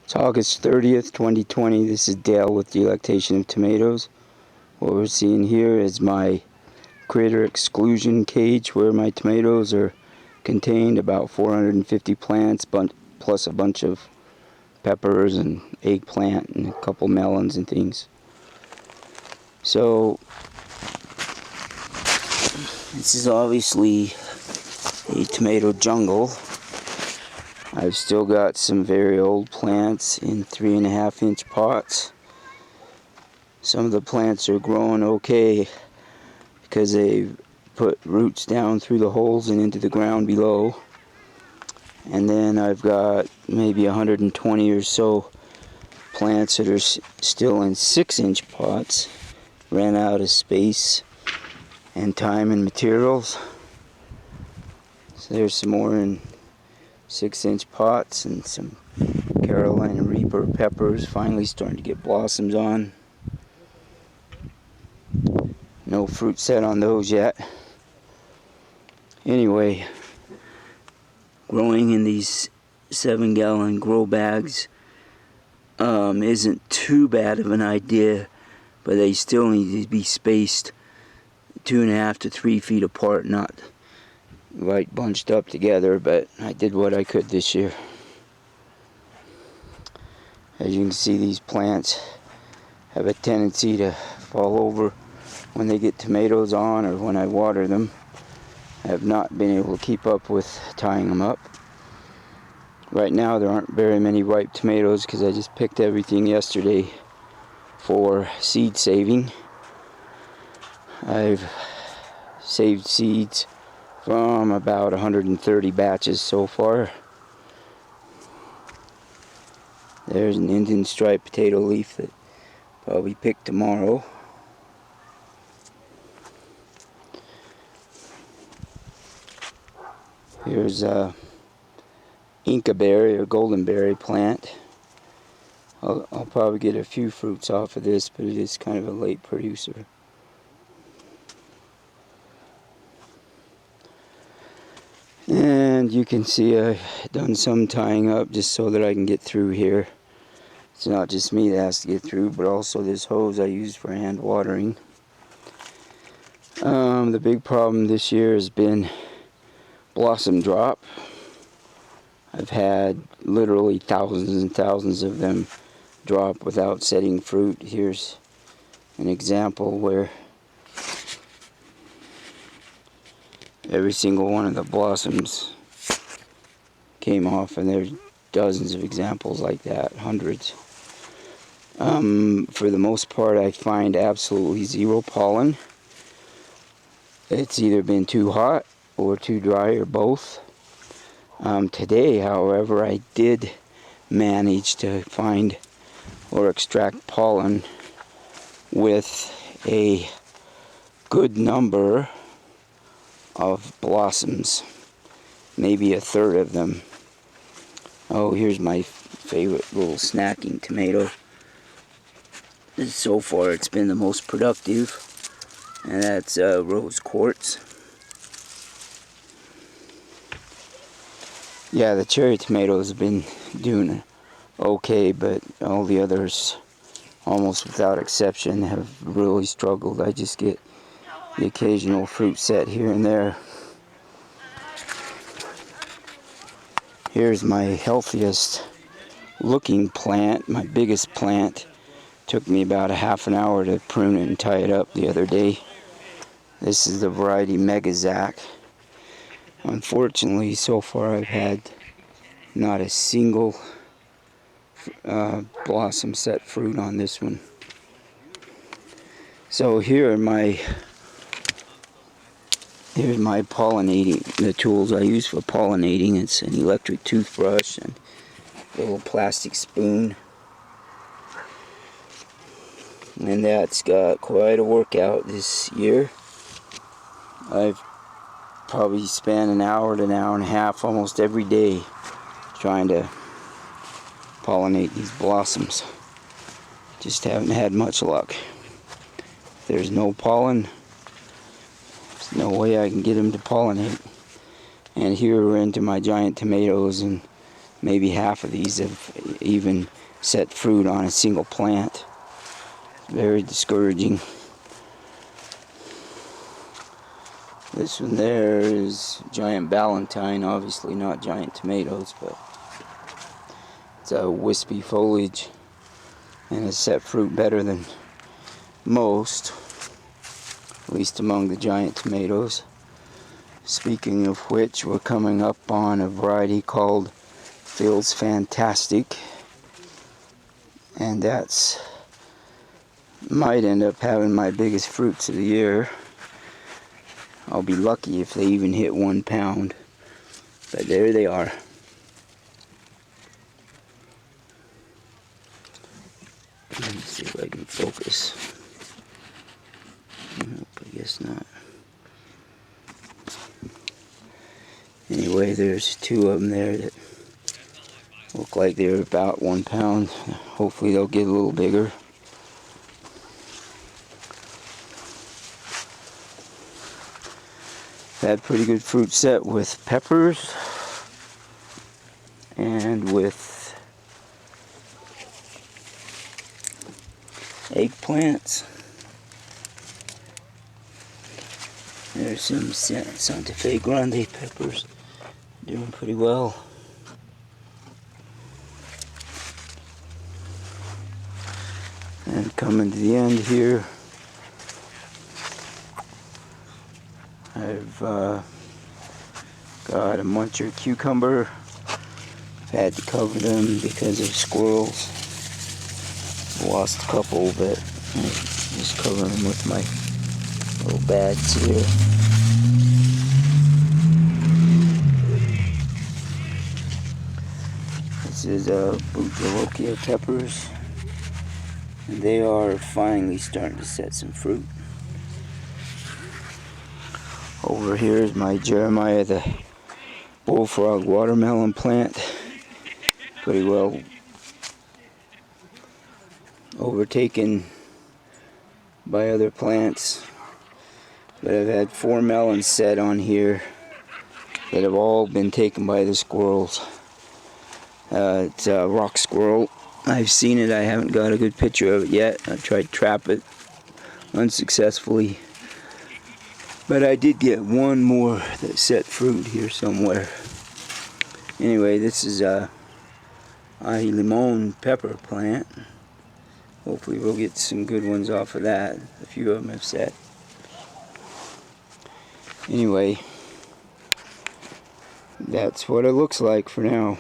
It's August 30th, 2020. This is Dale with Delectation of Tomatoes. What we're seeing here is my critter exclusion cage where my tomatoes are contained, about 450 plants, plus a bunch of peppers and eggplant and a couple melons and things. So this is obviously a tomato jungle. I've still got some very old plants in 3.5-inch pots. Some of the plants are growing okay because they put roots down through the holes and into the ground below. And then I've got maybe 120 or so plants that are still in 6-inch pots. Ran out of space and time and materials. So there's some more in 6-inch pots, and some Carolina Reaper peppers finally starting to get blossoms on. No fruit set on those yet. Anyway, growing in these 7-gallon grow bags isn't too bad of an idea, but they still need to be spaced 2.5 to 3 feet apart, not right bunched up together, but I did what I could this year. As you can see, these plants have a tendency to fall over when they get tomatoes on or when I water them. I have not been able to keep up with tying them up. Right now there aren't very many ripe tomatoes because I just picked everything yesterday for seed saving. I've saved seeds from about 130 batches so far. There's an Indian striped potato leaf that I'll probably pick tomorrow. Here's a Inca berry or golden berry plant. I'll probably get a few fruits off of this, but it is kind of a late producer. And you can see I've done some tying up just so that I can get through here. It's not just me that has to get through, but also this hose I use for hand watering. The big problem this year has been blossom drop. I've had literally thousands and thousands of them drop without setting fruit. Here's an example where every single one of the blossoms came off, and there's dozens of examples like that, hundreds. For the most part, I find absolutely zero pollen. It's either been too hot or too dry or both. Today, however, I did manage to find or extract pollen with a good number of blossoms, maybe a third of them. Oh, here's my favorite little snacking tomato. So far it's been the most productive, and that's rose quartz. Yeah, the cherry tomatoes have been doing okay, but all the others, almost without exception, have really struggled. I just get the occasional fruit set here and there. Here's my healthiest looking plant, my biggest plant. Took me about a half an hour to prune it and tie it up the other day. This is the variety Megazac. Unfortunately, so far I've had not a single blossom set fruit on this one. So here's my pollinating, the tools I use for pollinating. It's an electric toothbrush and a little plastic spoon. And that's got quite a workout this year. I've probably spent an hour to an hour and a half almost every day trying to pollinate these blossoms. Just haven't had much luck. If there's no pollen, there's no way I can get them to pollinate. And here we're into my giant tomatoes, and maybe half of these have even set fruit on a single plant. Very discouraging. This one there is giant Ballantine, obviously not giant tomatoes, but it's a wispy foliage and has set fruit better than most, at least among the giant tomatoes. Speaking of which, we're coming up on a variety called Phil's Fantastic, and that's might end up having my biggest fruits of the year. I'll be lucky if they even hit 1 pound, but there they are. Let me see if I can focus. Nope, I guess not. Anyway, there's 2 of them there that look like they're about 1 pound. Hopefully they'll get a little bigger. Had pretty good fruit set with peppers and with eggplants. There's some Santa Fe Grande peppers doing pretty well. And coming to the end here, I've got a muncher cucumber. I've had to cover them because of squirrels. Lost a couple, but I'm just covering them with my little bags here. This is Bujalokia peppers, and they are finally starting to set some fruit. Over here is my Jeremiah the bullfrog watermelon plant. Pretty well overtaken by other plants, but I've had 4 melons set on here that have all been taken by the squirrels. It's a rock squirrel. I've seen it, I haven't got a good picture of it yet. I tried to trap it unsuccessfully, but I did get 1 more that set fruit here somewhere. Anyway, this is a ahi limon pepper plant. Hopefully we'll get some good ones off of that. A few of them have set. Anyway, that's what it looks like for now.